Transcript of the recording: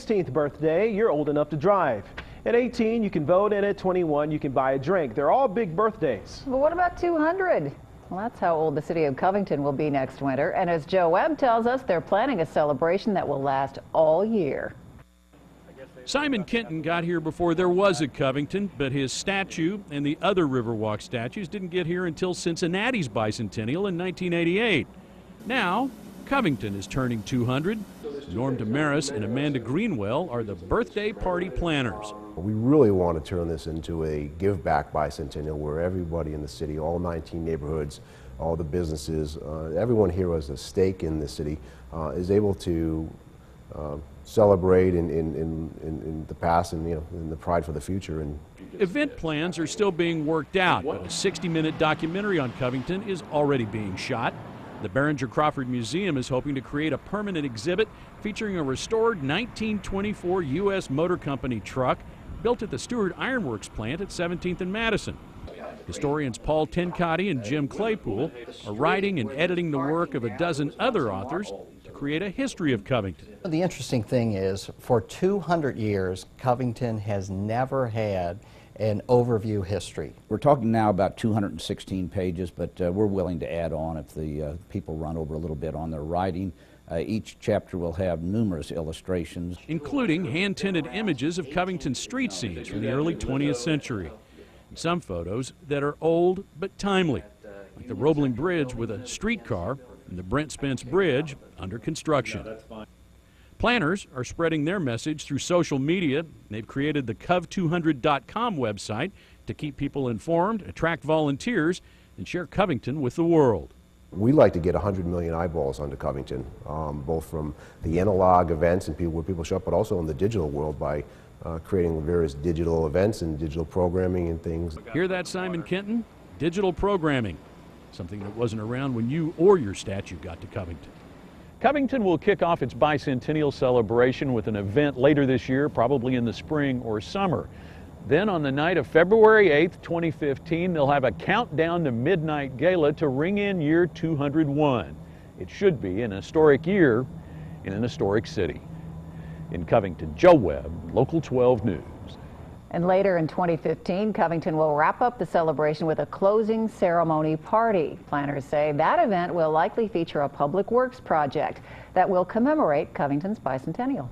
16th birthday, you're old enough to drive. At 18, you can vote, and at 21, you can buy a drink. They're all big birthdays. But what about 200? Well, that's how old the city of Covington will be next winter. And as Joe Webb tells us, they're planning a celebration that will last all year. Simon Kenton got here before there was a Covington, but his statue and the other Riverwalk statues didn't get here until Cincinnati's bicentennial in 1988. Now, Covington is turning 200. Norm Damaris and Amanda Greenwell are the birthday party planners. We really want to turn this into a give-back bicentennial where everybody in the city, all 19 neighborhoods, all the businesses, everyone here who has a stake in the city is able to celebrate in the past and in the pride for the future. Event plans are still being worked out, but a 60-minute documentary on Covington is already being shot. The Behringer Crawford Museum is hoping to create a permanent exhibit featuring a restored 1924 U.S. Motor Company truck built at the Stewart Ironworks plant at 17th and Madison. Historians Paul Tencati and Jim Claypool are writing and editing the work of a dozen other authors to create a history of Covington. The interesting thing is, for 200 years, Covington has never had an overview history. We're talking now about 216 pages, but we're willing to add on if the people run over a little bit on their writing. Each chapter will have numerous illustrations, including hand-tinted images of Covington street scenes from the early 20th century. Some photos that are old but timely, like the Roebling Bridge with a streetcar and the Brent Spence Bridge under construction. Planners are spreading their message through social media. They've created the cov200.com website to keep people informed, attract volunteers, and share Covington with the world. We like to get 100 million eyeballs onto Covington, both from the analog events and where people show up, but also in the digital world by creating various digital events and digital programming and things. Hear that, Simon Kenton? Digital programming, something that wasn't around when you or your statue got to Covington. Covington will kick off its bicentennial celebration with an event later this year, probably in the spring or summer. Then on the night of February 8th, 2015, they'll have a countdown to midnight gala to ring in year 201. It should be an historic year in an historic city. In Covington, Joe Webb, Local 12 News. And later in 2015, Covington will wrap up the celebration with a closing ceremony party. Planners say that event will likely feature a public works project that will commemorate Covington's bicentennial.